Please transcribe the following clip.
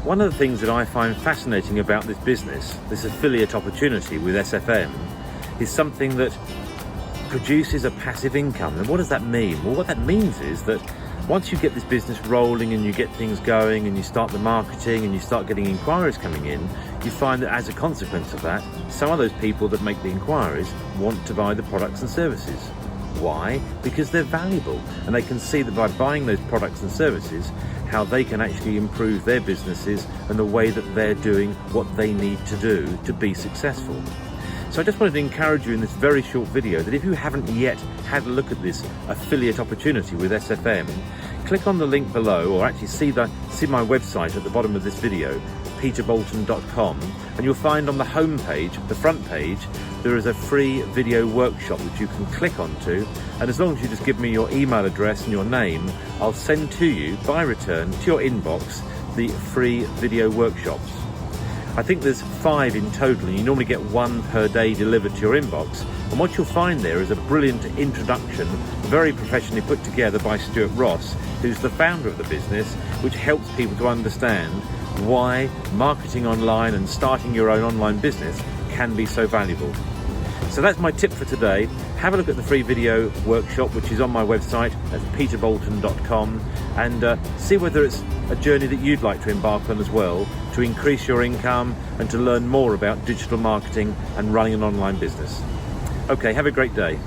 One of the things that I find fascinating about this business, this affiliate opportunity with SFM, is something that produces a passive income. And what does that mean? Well, what that means is that once you get this business rolling and you get things going and you start the marketing and you start getting inquiries coming in, you find that as a consequence of that, some of those people that make the inquiries want to buy the products and services. Why? Because they're valuable, and they can see that by buying those products and services, how they can actually improve their businesses and the way that they're doing what they need to do to be successful. So I just wanted to encourage you in this very short video that if you haven't yet had a look at this affiliate opportunity with SFM, click on the link below, or actually see my website at the bottom of this video, peterboulton.com, and you'll find on the home page, the front page, there is a free video workshop that you can click onto, and as long as you just give me your email address and your name, I'll send to you by return to your inbox the free video workshops. I think there's 5 in total, and you normally get 1 per day delivered to your inbox. And what you'll find there is a brilliant introduction, very professionally put together by Stuart Ross, who's the founder of the business, which helps people to understand why marketing online and starting your own online business can be so valuable. So that's my tip for today. Have a look at the free video workshop, which is on my website at peterboulton.com, and see whether it's a journey that you'd like to embark on as well, to increase your income and to learn more about digital marketing and running an online business. Okay, have a great day.